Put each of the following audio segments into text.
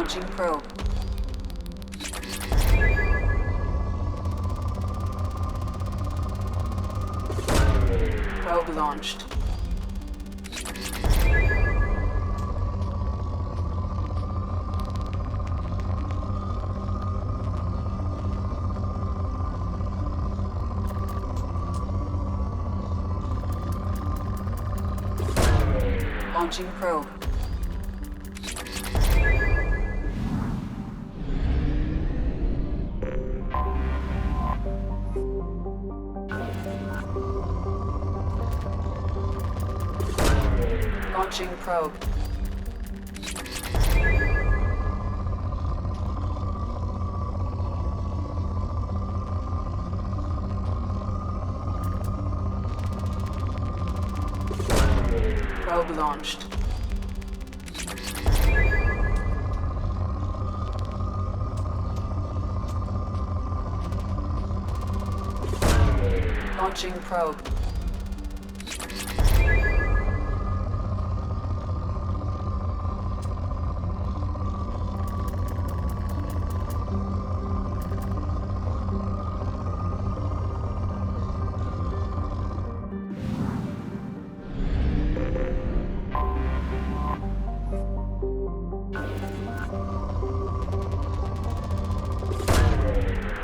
Launching probe. Probe launched. Launching probe. Launching probe. Probe launched. Launching probe.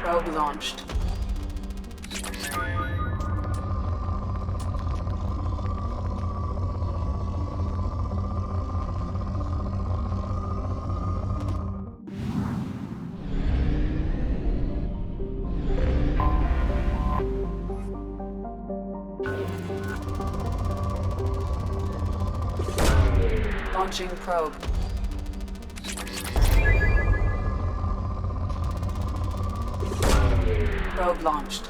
Probe launched. Launching probe. Probe launched.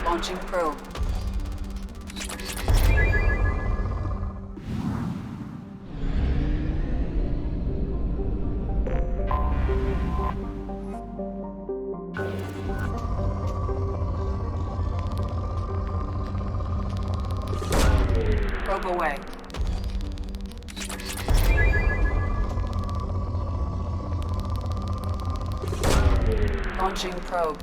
Launching probe. Probe away. Launching probe.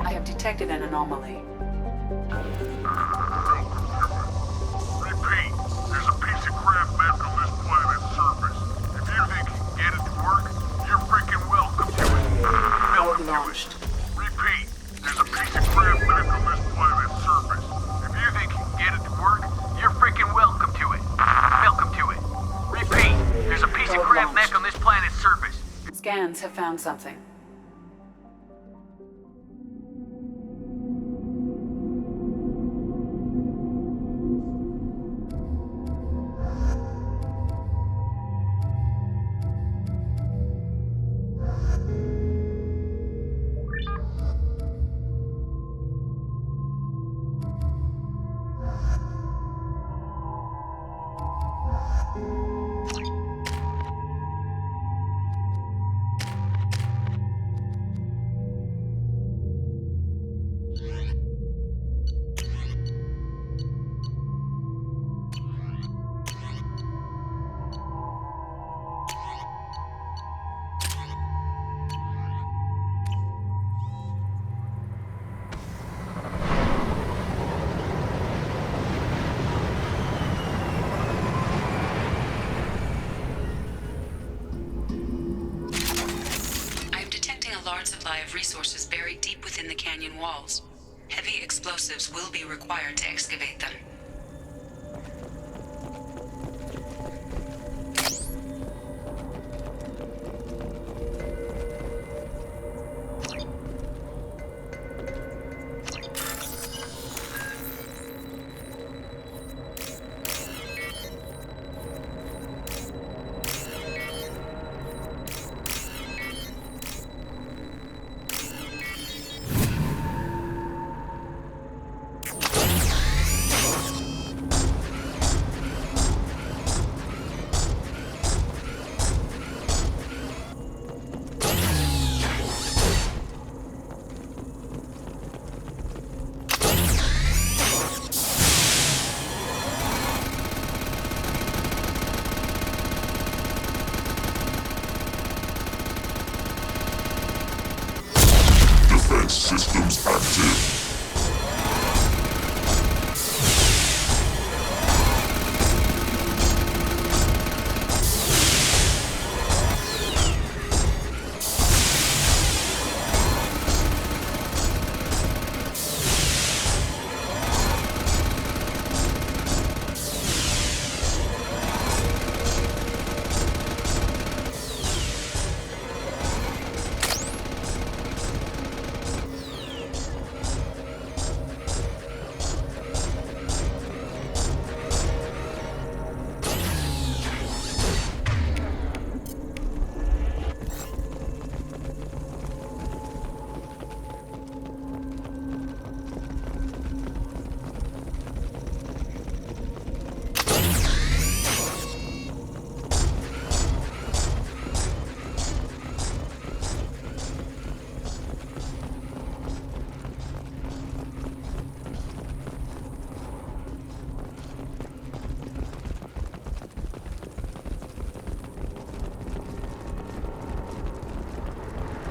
I have detected an anomaly. Repeat, there's a piece of crap left on this planet's surface. If you think you can get it to work, you're freaking welcome to it. Probe Welcome to launched. it. Repeat, there's a piece of crap left on this planet's surface. If you think you can get it to work, you're freaking welcome to it. Welcome to it. Repeat, there's a piece of Probe crap launched. left on this planet's surface. Scans have found something. large supply of resources buried deep within the canyon walls. Heavy explosives will be required to excavate them. systems active.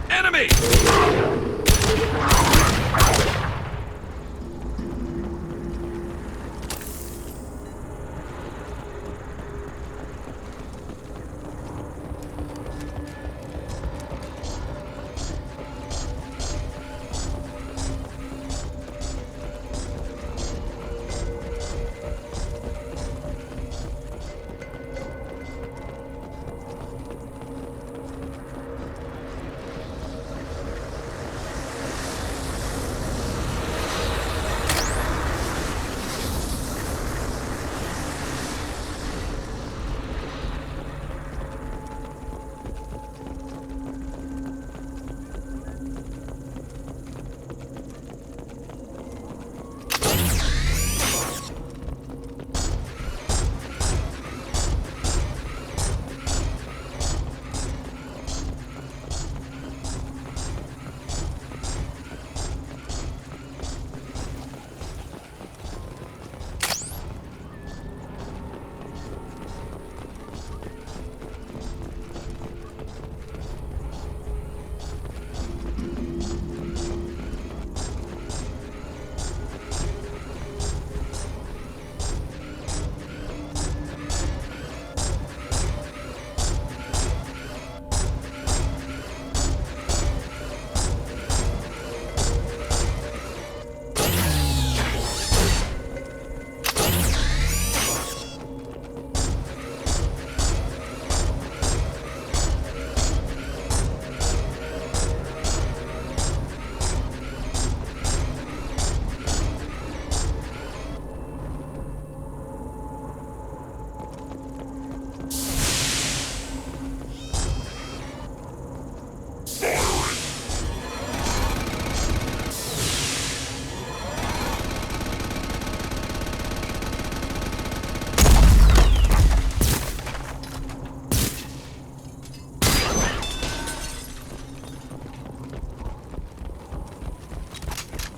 Enemy!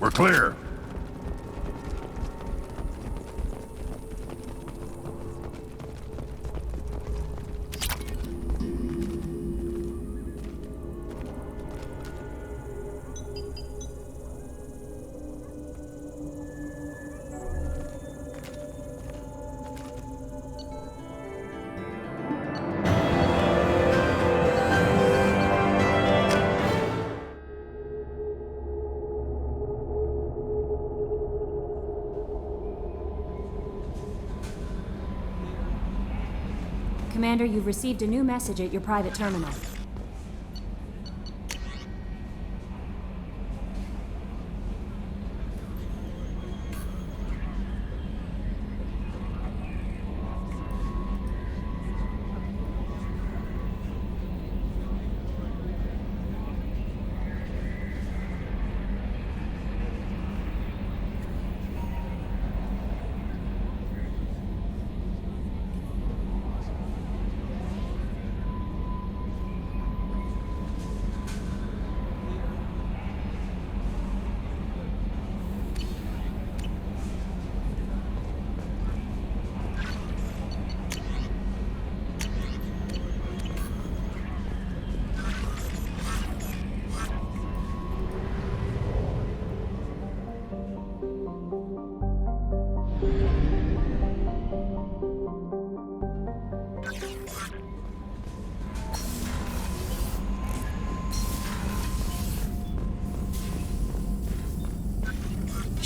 We're clear. Commander, you've received a new message at your private terminal.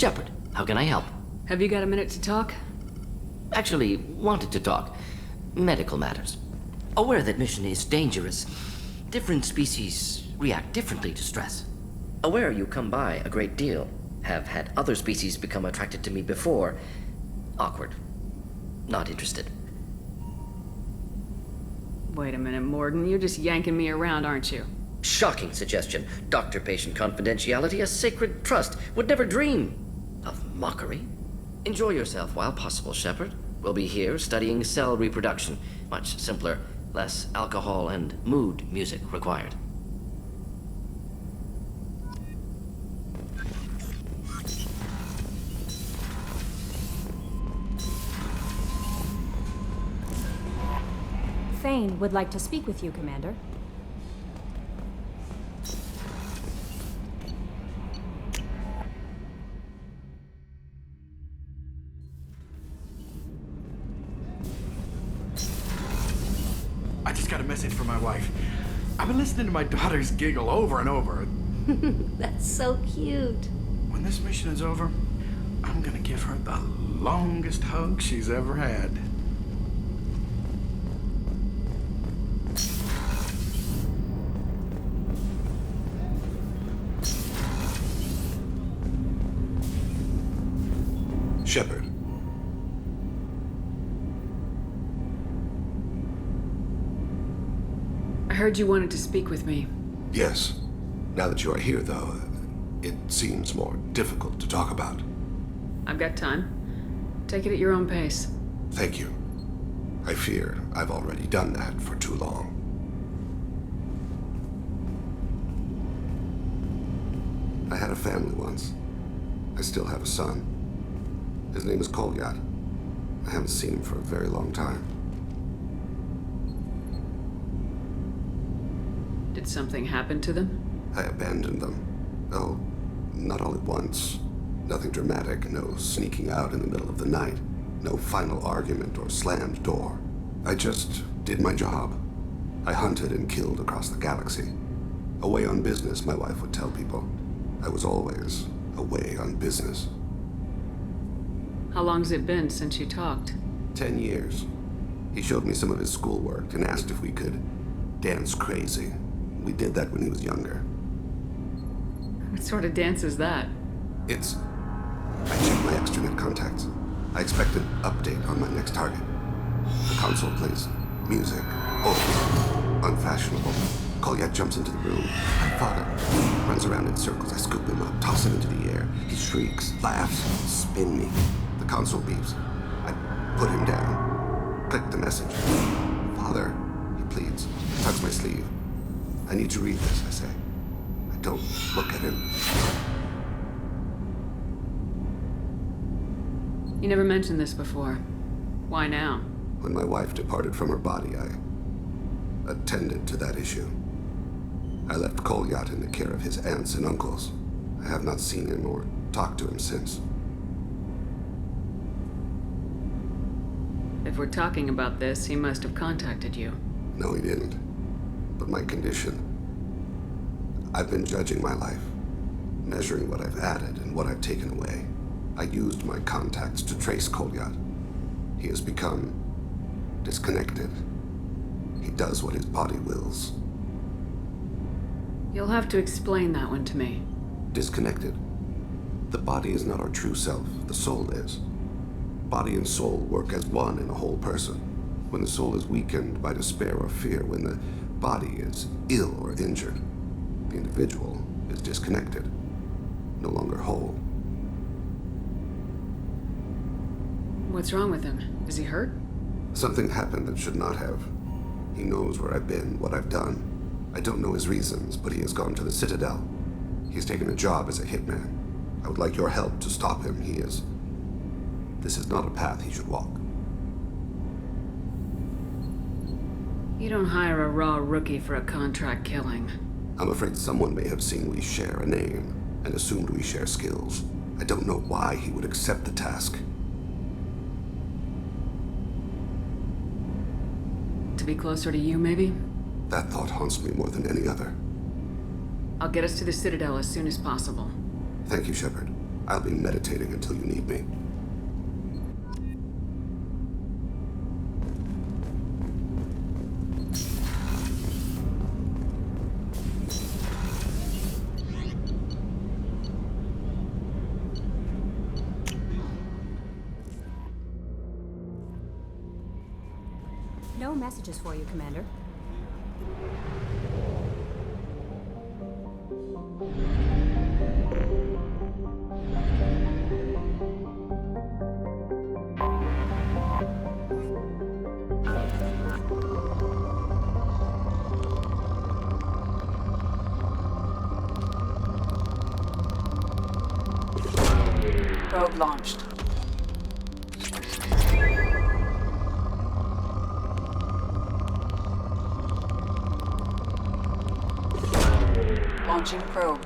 Shepard, how can I help? Have you got a minute to talk? Actually, wanted to talk. Medical matters. Aware that mission is dangerous. Different species react differently to stress. Aware you come by a great deal. Have had other species become attracted to me before. Awkward. Not interested. Wait a minute, Morgan. You're just yanking me around, aren't you? Shocking suggestion. Doctor-patient confidentiality, a sacred trust. Would never dream of mockery. Enjoy yourself while possible, Shepard. We'll be here studying cell reproduction. Much simpler, less alcohol and mood music required. Fane would like to speak with you, Commander. I just got a message from my wife. I've been listening to my daughters giggle over and over. That's so cute. When this mission is over, I'm gonna give her the longest hug she's ever had. Shepard. I heard you wanted to speak with me. Yes. Now that you are here, though, it seems more difficult to talk about. I've got time. Take it at your own pace. Thank you. I fear I've already done that for too long. I had a family once. I still have a son. His name is Kolyat. I haven't seen him for a very long time. Did something happen to them? I abandoned them. Oh, not all at once. Nothing dramatic, no sneaking out in the middle of the night, no final argument or slammed door. I just did my job. I hunted and killed across the galaxy. Away on business, my wife would tell people. I was always away on business. How long's it been since you talked? 10 years. He showed me some of his schoolwork and asked if we could dance crazy. We did that when he was younger. What sort of dance is that? It's... I checked my extranet contacts. I expect an update on my next target. The console plays music. Oh, unfashionable. Kolyat jumps into the room. My father runs around in circles. I scoop him up, toss him into the air. He shrieks, laughs, spin me. The console beeps. I put him down. Click the message. Father, he pleads. Tugs my sleeve. I need to read this, I say. I don't look at him. You never mentioned this before. Why now? When my wife departed from her body, I attended to that issue. I left Kolyat in the care of his aunts and uncles. I have not seen him or talked to him since. If we're talking about this, he must have contacted you. No, he didn't. But my condition... I've been judging my life, measuring what I've added and what I've taken away. I used my contacts to trace Kolyat. He has become disconnected. He does what his body wills. You'll have to explain that one to me. Disconnected. The body is not our true self, the soul is. Body and soul work as one in a whole person. When the soul is weakened by despair or fear, when the body is ill or injured, the individual is disconnected, no longer whole. What's wrong with him? Is he hurt? Something happened that should not have. He knows where I've been, what I've done. I don't know his reasons, but he has gone to the Citadel. He's taken a job as a hitman. I would like your help to stop him. This is not a path he should walk. You don't hire a raw rookie for a contract killing. I'm afraid someone may have seen we share a name and assumed we share skills. I don't know why he would accept the task. To be closer to you, maybe? That thought haunts me more than any other. I'll get us to the Citadel as soon as possible. Thank you, Shepard. I'll be meditating until you need me. No messages for you, Commander. Probe launched. Launching probe.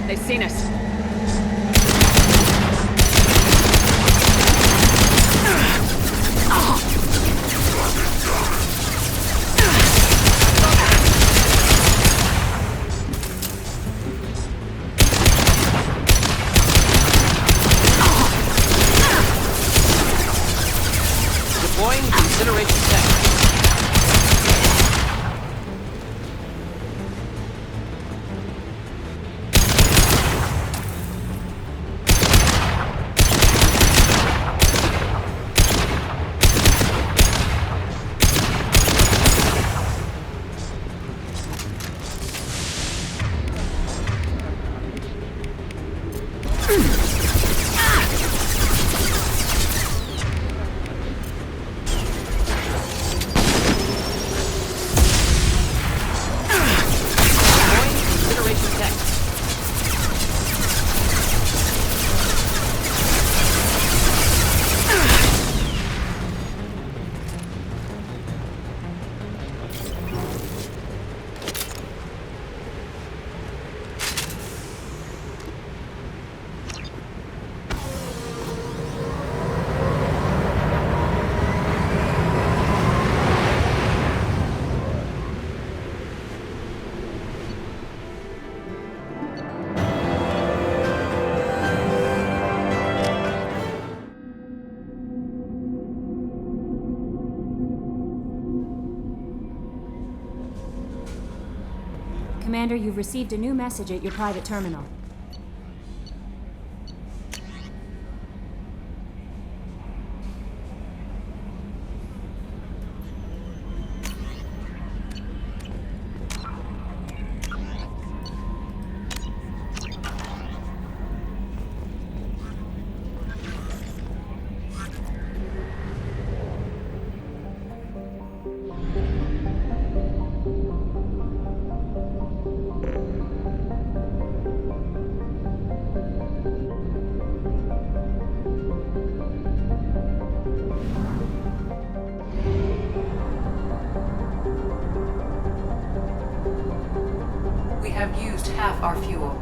They've seen us. Deploying incineration tech. Commander, you've received a new message at your private terminal. have used half our fuel.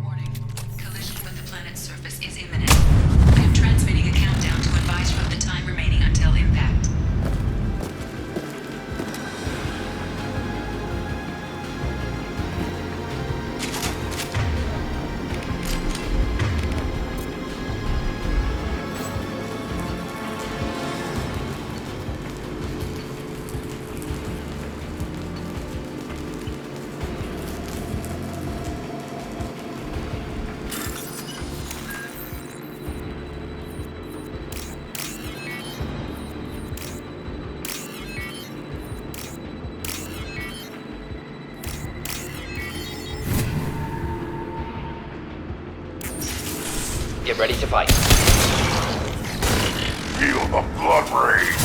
Warning. Collision with the planet's surface is imminent. I am transmitting a countdown to advise you of the time remaining until impact. Get ready to fight. Feel the blood rage!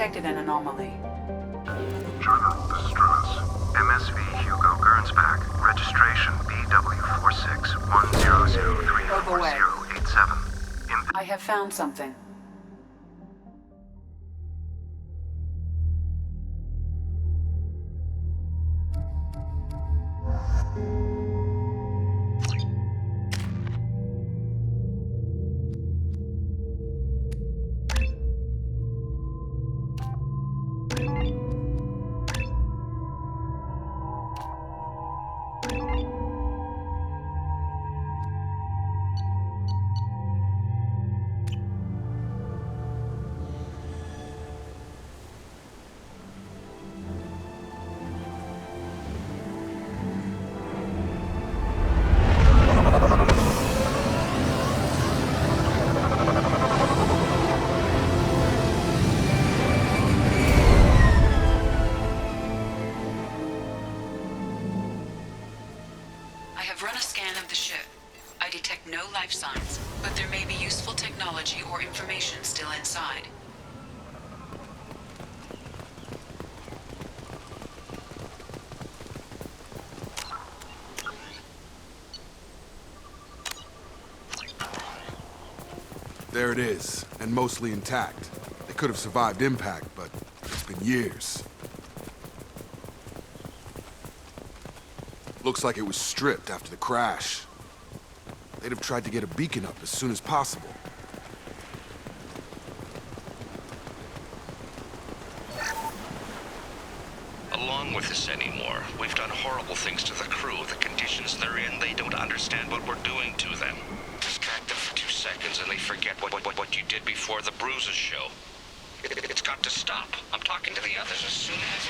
detected an anomaly. General, this is Strummins. MSV Hugo Gernsback. Registration Probe away. BW461003487. I have found something. I have run a scan of the ship. I detect no life signs, but there may be useful technology or information still inside. There it is, and mostly intact. They could have survived impact, but it's been years. Looks like it was stripped after the crash. They'd have tried to get a beacon up as soon as possible. Along with this anymore. We've done horrible things to the crew. The conditions they're in, they don't understand what we're doing to them. Distract them for 2 seconds and they forget what you did before the bruises show. It's got to stop. I'm talking to the others as soon as...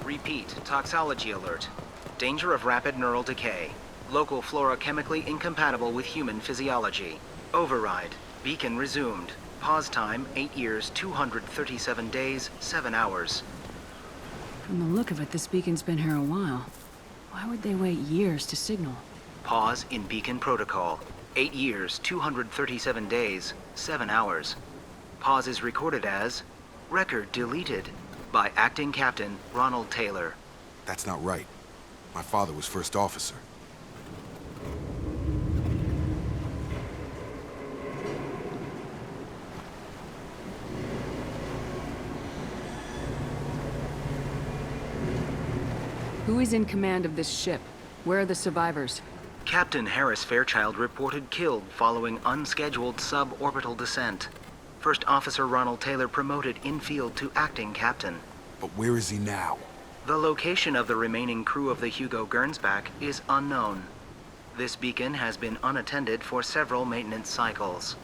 Repeat, toxology alert. Danger of rapid neural decay. Local flora chemically incompatible with human physiology. Override. Beacon resumed. Pause time 8 years, 237 days, 7 hours. From the look of it, this beacon's been here a while. Why would they wait years to signal? Pause in beacon protocol. 8 years, 237 days, 7 hours. Pause is recorded as record deleted by Acting Captain Ronald Taylor. That's not right. My father was first officer. Who is in command of this ship? Where are the survivors? Captain Harris Fairchild reported killed following unscheduled suborbital descent. First Officer Ronald Taylor promoted in-field to acting captain. But where is he now? The location of the remaining crew of the Hugo Gernsback is unknown. This beacon has been unattended for several maintenance cycles.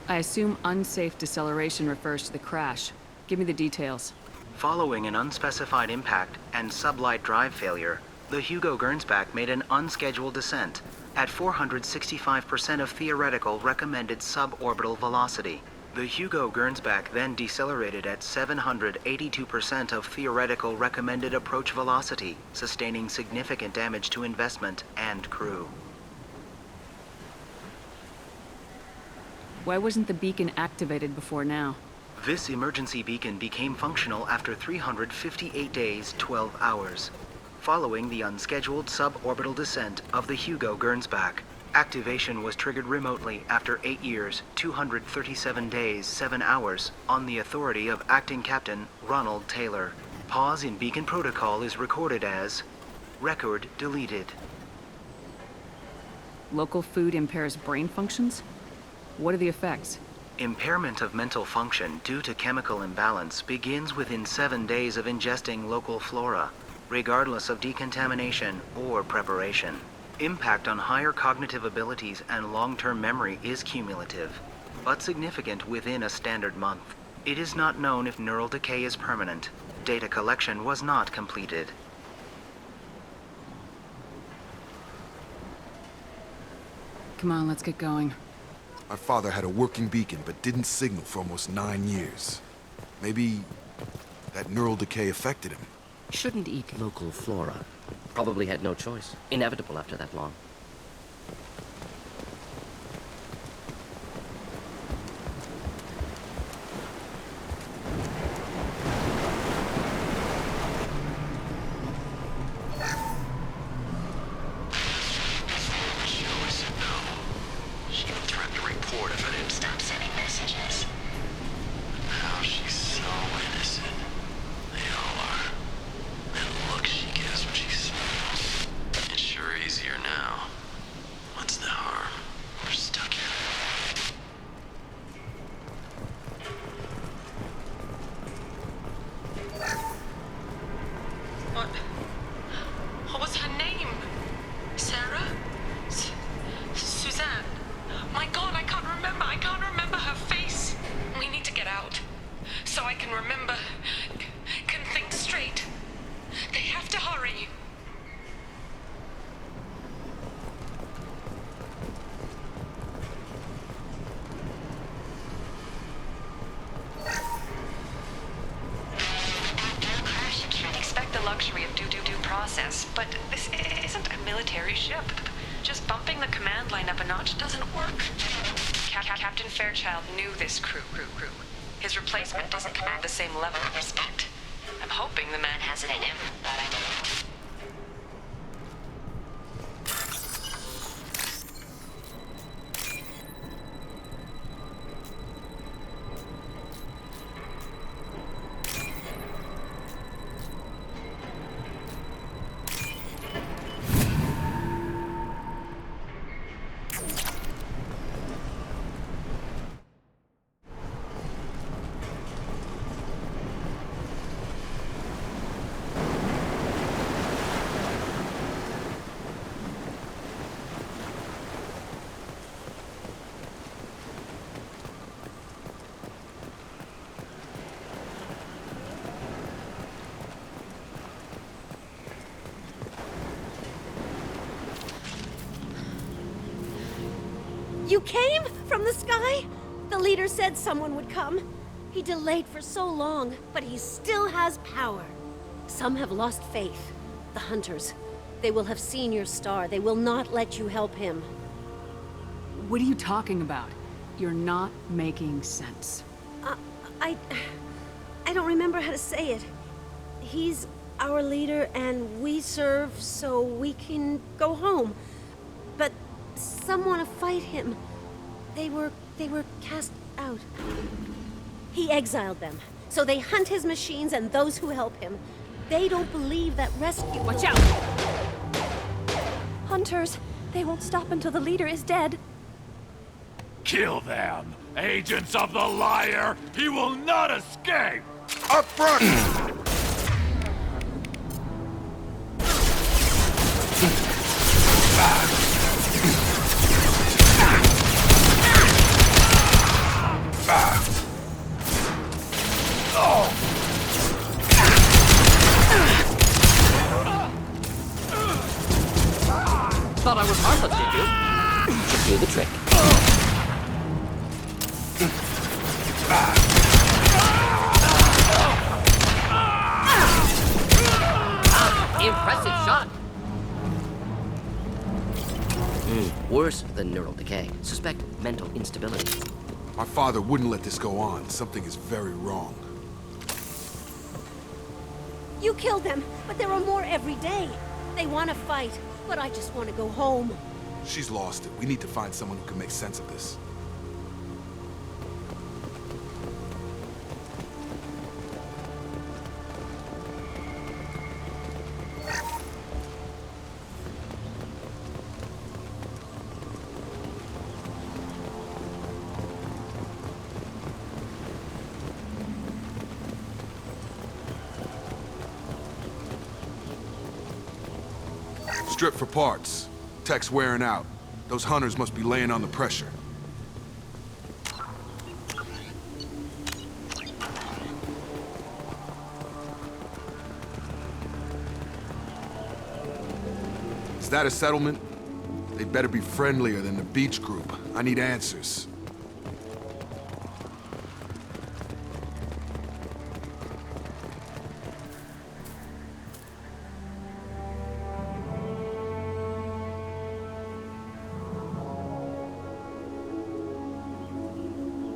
I assume unsafe deceleration refers to the crash. Give me the details. Following an unspecified impact and sublight drive failure, the Hugo Gernsback made an unscheduled descent at 465% of theoretical recommended suborbital velocity. The Hugo Gernsback then decelerated at 782% of theoretical recommended approach velocity, sustaining significant damage to investment and crew. Why wasn't the beacon activated before now? This emergency beacon became functional after 358 days, 12 hours. Following the unscheduled suborbital descent of the Hugo Gernsback, activation was triggered remotely after 8 years, 237 days, 7 hours on the authority of Acting Captain Ronald Taylor. Pause in beacon protocol is recorded as record deleted. Local food impairs brain functions? What are the effects? Impairment of mental function due to chemical imbalance begins within 7 days of ingesting local flora, regardless of decontamination or preparation. Impact on higher cognitive abilities and long-term memory is cumulative, but significant within a standard month. It is not known if neural decay is permanent. Data collection was not completed. Come on, let's get going. My father had a working beacon, but didn't signal for almost 9 years. Maybe that neural decay affected him. Shouldn't eat local flora. Probably had no choice. Inevitable after that long. What was her name? Sarah? Suzanne? My God, I can't remember. I can't remember her face. We need to get out. So I can remember. Can think straight. They have to hurry. Luxury of due process, but this isn't a military ship. Just bumping the command line up a notch doesn't work. Captain Fairchild knew this crew. His replacement doesn't command the same level of respect. I'm hoping the man has it in him, but I don't know. You came from the sky? The leader said someone would come. He delayed for so long, but he still has power. Some have lost faith. The hunters. They will have seen your star. They will not let you help him. What are you talking about? You're not making sense. I don't remember how to say it. He's our leader and we serve so we can go home. But some want to fight him. They were cast out. He exiled them, so they hunt his machines and those who help him. They don't believe that rescue... Watch out! Hunters, they won't stop until the leader is dead. Kill them! Agents of the liar! He will not escape! Up front! Thought I was harmless, did you? Should do the trick. Impressive shot. Worse than neural decay. Suspect mental instability. My father wouldn't let this go on. Something is very wrong. You killed them, but there are more every day. They want to fight, but I just want to go home. She's lost it. We need to find someone who can make sense of this. Strip for parts. tech's wearing out. Those hunters must be laying on the pressure. Is that a settlement? They'd better be friendlier than the beach group. I need answers.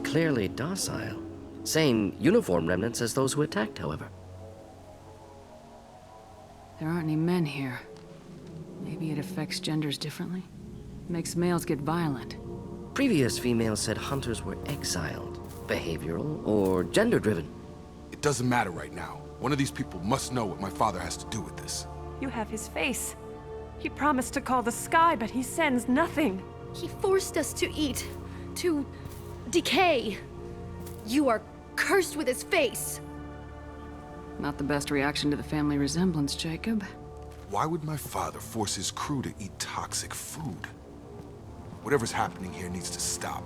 Clearly docile. Same uniform remnants as those who attacked, however. There aren't any men here. Maybe it affects genders differently? Makes males get violent. Previous females said hunters were exiled, behavioral, or gender-driven. It doesn't matter right now. One of these people must know what my father has to do with this. You have his face. He promised to call the sky, but he sends nothing. He forced us to eat, to decay. You are cursed with his face. Not the best reaction to the family resemblance, Jacob. Why would my father force his crew to eat toxic food? Whatever's happening here needs to stop.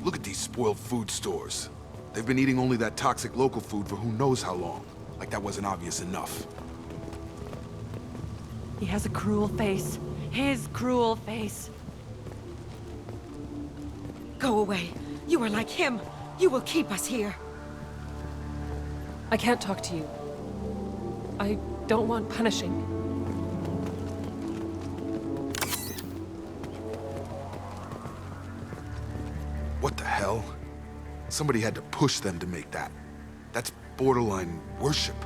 Look at these spoiled food stores. They've been eating only that toxic local food for who knows how long. Like that wasn't obvious enough. He has a cruel face. His cruel face. Go away. You are like him. You will keep us here. I can't talk to you. I don't want punishing. What the hell? Somebody had to push them to make that. That's borderline worship.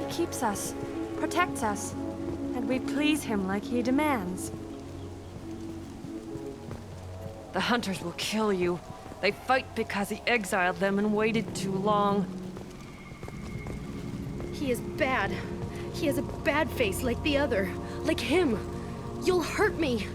He keeps us, protects us, and we please him like he demands. The hunters will kill you. They fight because he exiled them and waited too long. He is bad. He has a bad face like the other. Like him. You'll hurt me.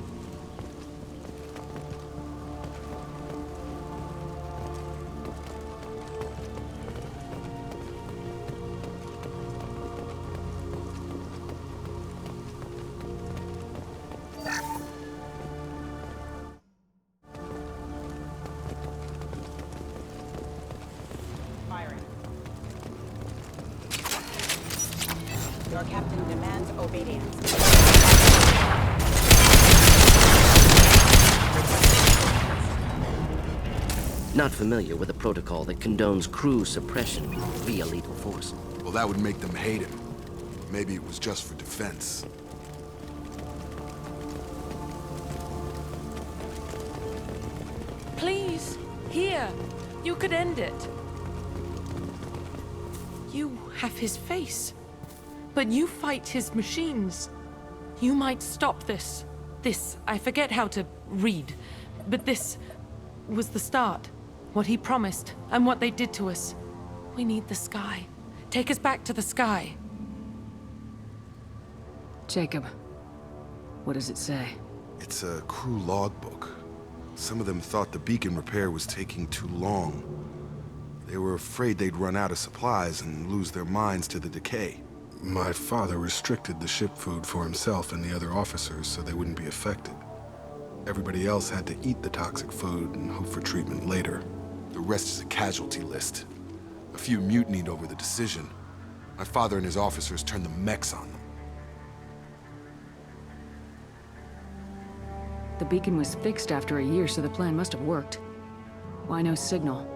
Your captain demands obedience. Not familiar with a protocol that condones crew suppression via lethal force. Well, that would make them hate him. Maybe it was just for defense. Please, here. You could end it. You have his face. But you fight his machines. You might stop this. This, I forget how to read. But this was the start. What he promised, and what they did to us. We need the sky. Take us back to the sky. Jacob, what does it say? It's a crew logbook. Some of them thought the beacon repair was taking too long. They were afraid they'd run out of supplies and lose their minds to the decay. My father restricted the ship food for himself and the other officers so they wouldn't be affected. Everybody else had to eat the toxic food and hope for treatment later. The rest is a casualty list. A few mutinied over the decision. My father and his officers turned the mechs on them. The beacon was fixed after a year, so the plan must have worked. Why no signal?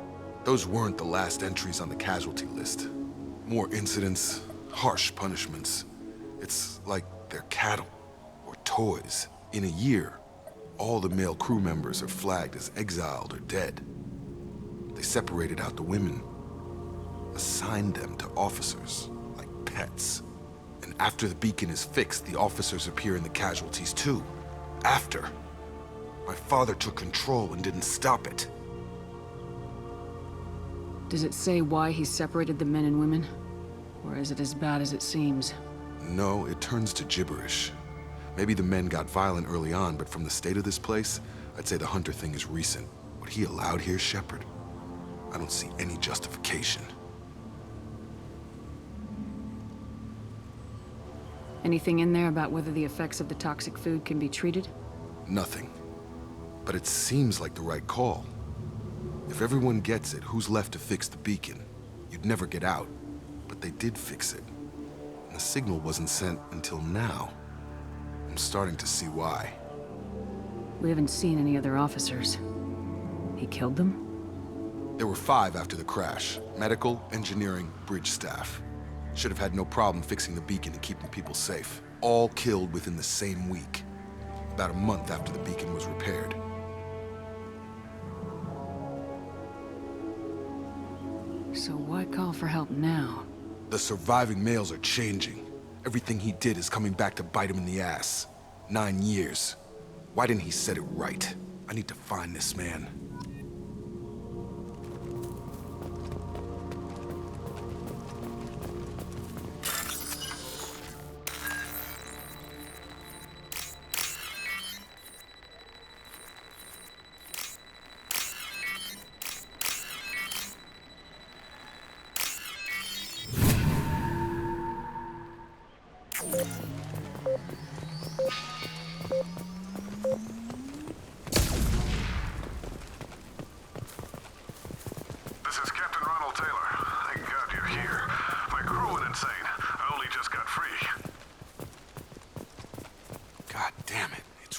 Those weren't the last entries on the casualty list. More incidents, harsh punishments. It's like they're cattle or toys. In a year, all the male crew members are flagged as exiled or dead. They separated out the women, assigned them to officers, like pets. And after the beacon is fixed, the officers appear in the casualties too. After. My father took control and didn't stop it. Does it say why he separated the men and women? Or is it as bad as it seems? No, it turns to gibberish. Maybe the men got violent early on, but from the state of this place, I'd say the Hunter thing is recent. What he allowed here, Shepard, I don't see any justification. Anything in there about whether the effects of the toxic food can be treated? Nothing. But it seems like the right call. If everyone gets it, who's left to fix the beacon? You'd never get out. But they did fix it. And the signal wasn't sent until now. I'm starting to see why. We haven't seen any other officers. He killed them? There were 5 after the crash. Medical, engineering, bridge staff. Should have had no problem fixing the beacon and keeping people safe. All killed within the same week. About a month after the beacon was repaired. So why call for help now? The surviving males are changing. Everything he did is coming back to bite him in the ass. 9 years. Why didn't he set it right? I need to find this man.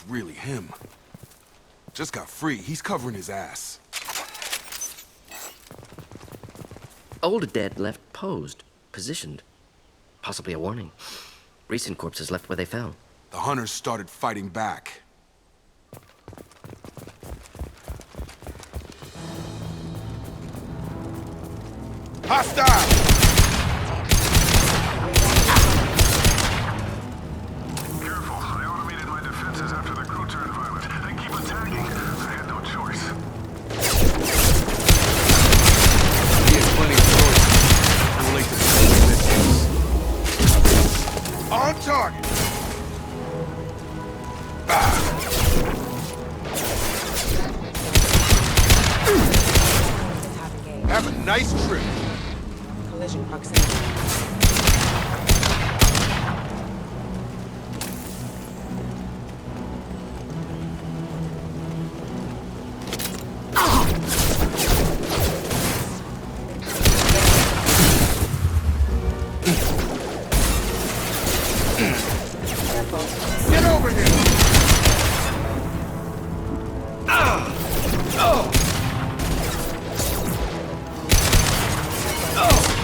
Really him. Just got free. He's covering his ass. Old dead left posed, positioned. Possibly a warning. Recent corpses left where they fell. The hunters started fighting back. Hostile! On target! Have a nice trip. Collision proximity. Get over here!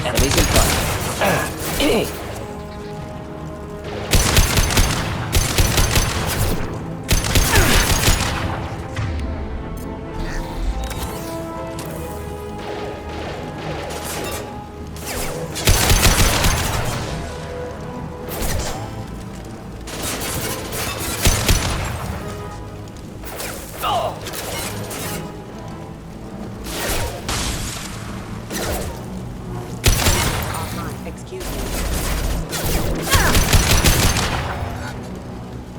Enemies in front. Excuse me.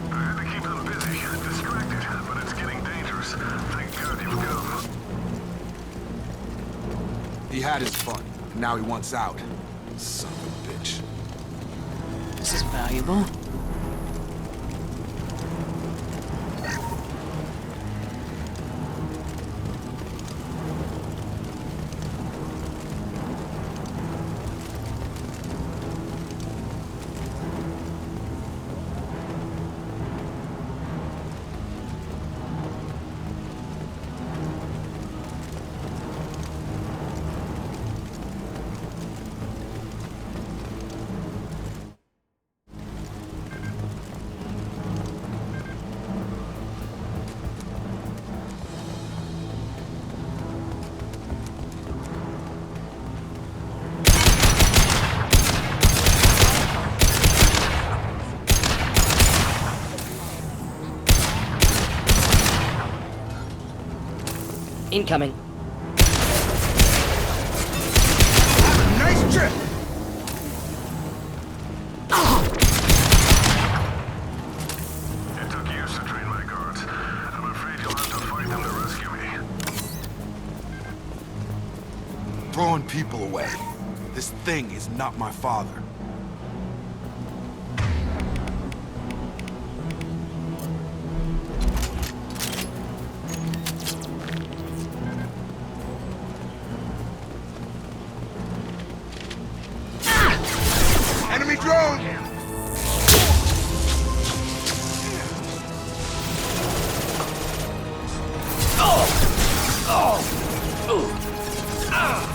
I had to keep them busy, distracted, but it's getting dangerous. Thank God you've come. He had his fun, and now he wants out. Son of a bitch. This is valuable. Incoming. Nice trip! It took years to train my guards. I'm afraid you'll have to fight them to rescue me. Throwing people away. This thing is not my father.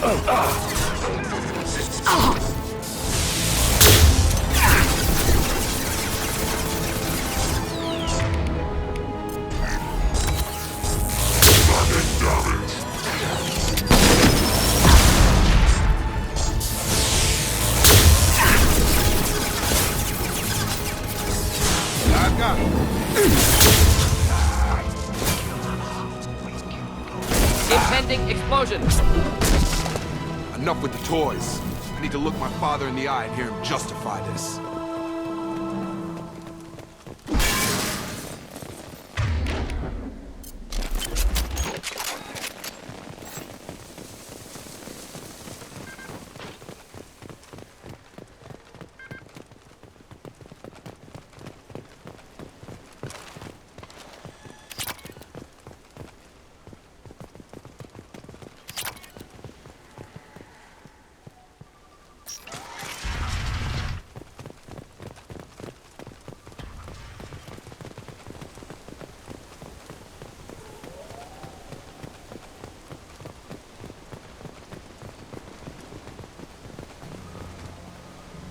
I've got it. Impending explosion! Enough with the toys. I need to look my father in the eye and hear him justify this.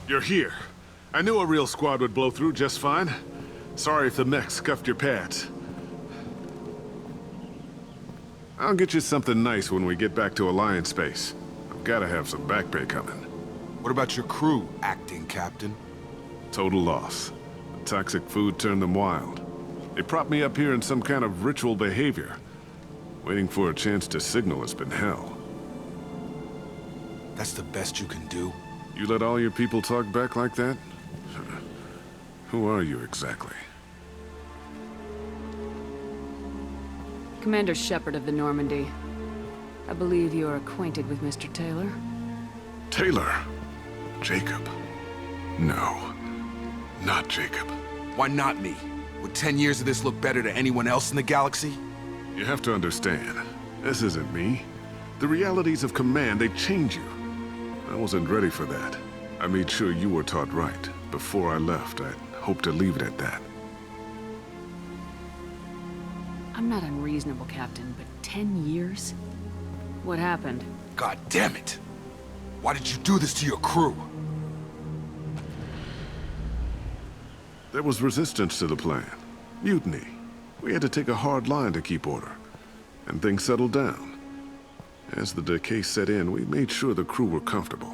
You're here. I knew a real squad would blow through just fine. Sorry if the mech scuffed your pads. I'll get you something nice when we get back to Alliance space. I've gotta have some back pay coming. What about your crew, acting captain? Total loss. The toxic food turned them wild. They propped me up here in some kind of ritual behavior. Waiting for a chance to signal has been hell. That's the best you can do? You let all your people talk back like that? Who are you exactly? Commander Shepard of the Normandy. I believe you are acquainted with Mr. Taylor. Taylor? Jacob? No. Not Jacob. Why not me? Would 10 years of this look better to anyone else in the galaxy? You have to understand, this isn't me. The realities of command, they change you. I wasn't ready for that. I made sure you were taught right. Before I left, I hoped to leave it at that. I'm not unreasonable, Captain, but 10 years? What happened? God damn it! Why did you do this to your crew? There was resistance to the plan. Mutiny. We had to take a hard line to keep order. And things settled down. As the decay set in, we made sure the crew were comfortable.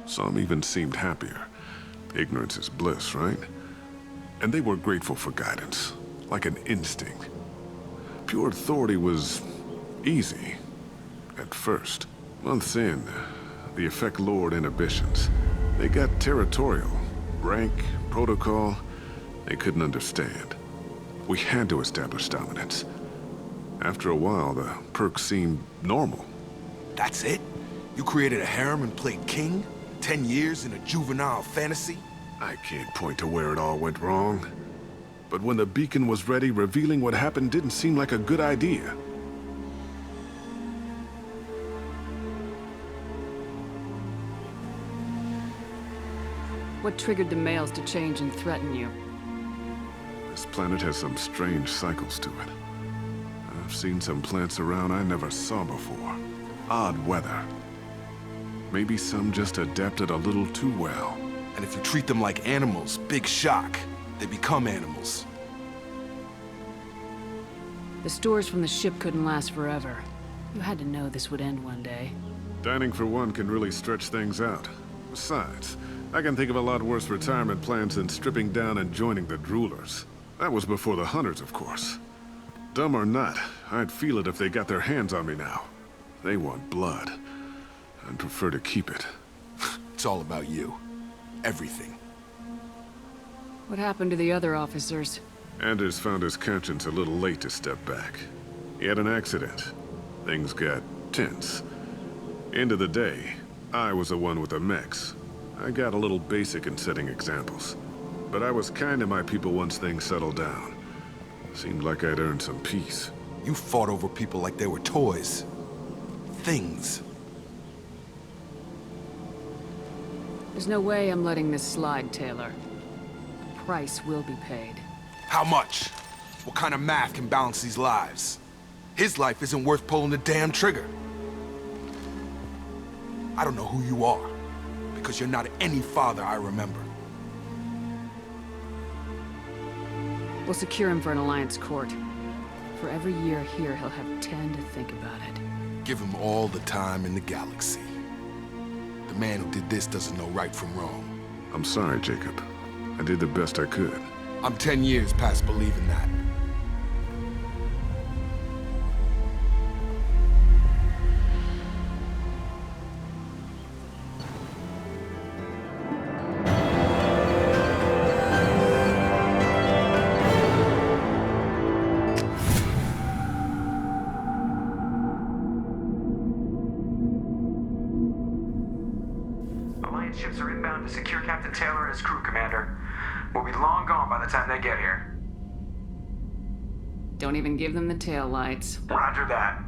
Some even seemed happier. Ignorance is bliss, right? And they were grateful for guidance, like an instinct. Pure authority was easy, at first. Months in, the effect lowered inhibitions. They got territorial. Rank, protocol, they couldn't understand. We had to establish dominance. After a while, the perks seemed normal. That's it? You created a harem and played king? 10 years in a juvenile fantasy? I can't point to where it all went wrong. But when the beacon was ready, revealing what happened didn't seem like a good idea. What triggered the males to change and threaten you? This planet has some strange cycles to it. I've seen some plants around I never saw before. Odd weather. Maybe some just adapted a little too well. And if you treat them like animals, big shock. They become animals. The stores from the ship couldn't last forever. You had to know this would end one day. Dining for one can really stretch things out. Besides, I can think of a lot worse retirement plans than stripping down and joining the droolers. That was before the hunters, of course. Dumb or not, I'd feel it if they got their hands on me now. They want blood. I'd prefer to keep it. It's all about you. Everything. What happened to the other officers? Anders found his conscience a little late to step back. He had an accident. Things got tense. End of the day, I was the one with the mechs. I got a little basic in setting examples. But I was kind to my people once things settled down. Seemed like I'd earned some peace. You fought over people like they were toys. Things. There's no way I'm letting this slide, Taylor. The price will be paid. How much? What kind of math can balance these lives? His life isn't worth pulling the damn trigger. I don't know who you are, because you're not any father I remember. We'll secure him for an Alliance court. For every year here, he'll have 10 to think about it. Give him all the time in the galaxy. The man who did this doesn't know right from wrong. I'm sorry, Jacob. I did the best I could. I'm 10 years past believing that. Alliance ships are inbound to secure Captain Taylor and his crew, Commander. We'll be long gone by the time they get here. Don't even give them the tail lights. Roger that.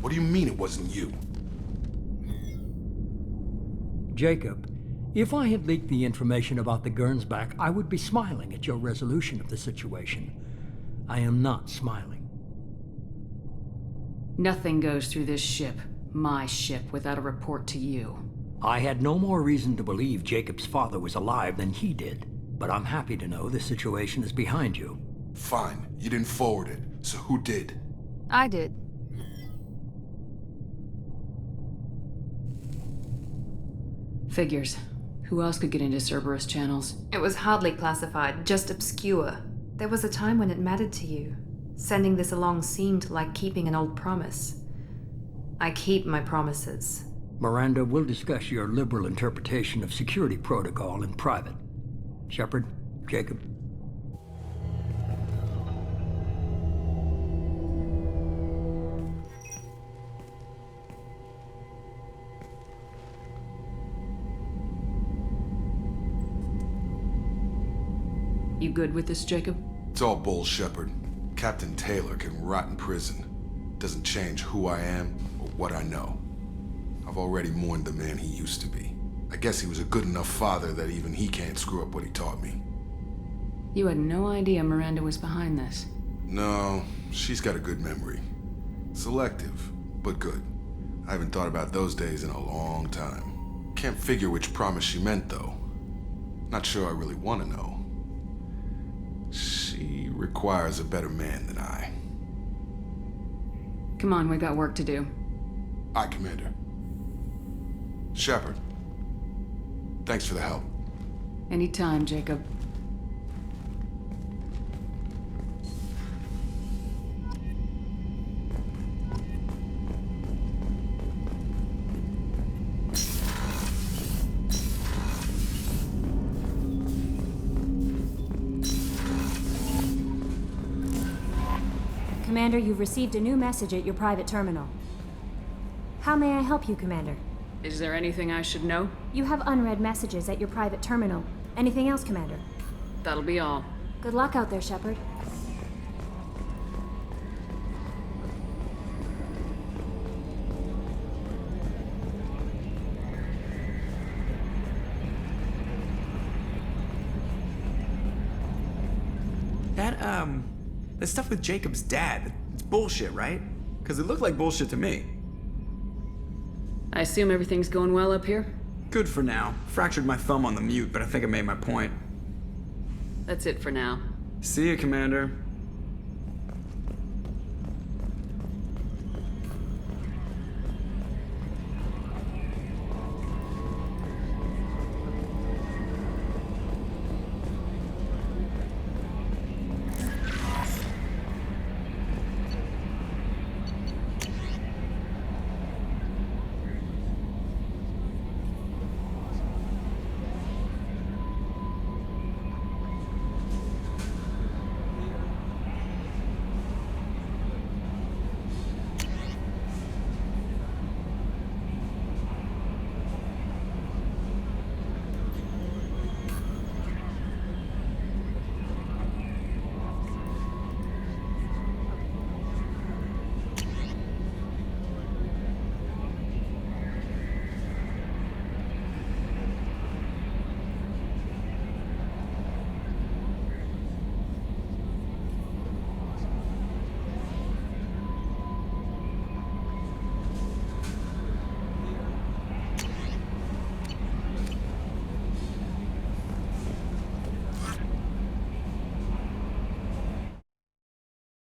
What do you mean it wasn't you? Jacob, if I had leaked the information about the Gernsback, I would be smiling at your resolution of the situation. I am not smiling. Nothing goes through this ship, my ship, without a report to you. I had no more reason to believe Jacob's father was alive than he did, but I'm happy to know the situation is behind you. Fine, you didn't forward it, so who did? I did. Figures. Who else could get into Cerberus channels? It was hardly classified, just obscure. There was a time when it mattered to you. Sending this along seemed like keeping an old promise. I keep my promises. Miranda, we'll discuss your liberal interpretation of security protocol in private. Shepard, Jacob. You good with this, Jacob? It's all bull, Shepard. Captain Taylor can rot in prison. Doesn't change who I am or what I know. I've already mourned the man he used to be. I guess he was a good enough father that even he can't screw up what he taught me. You had no idea Miranda was behind this. No, she's got a good memory. Selective, but good. I haven't thought about those days in a long time. Can't figure which promise she meant, though. Not sure I really want to know. She requires a better man than I. Come on, we got work to do. Aye, Commander. Shepard, thanks for the help. Anytime, Jacob. Commander, you've received a new message at your private terminal. How may I help you, Commander? Is there anything I should know? You have unread messages at your private terminal. Anything else, Commander? That'll be all. Good luck out there, Shepard. That stuff with Jacob's dad, it's bullshit, right? Because it looked like bullshit to me. I assume everything's going well up here? Good for now. Fractured my thumb on the mute, but I think I made my point. That's it for now. See ya, Commander.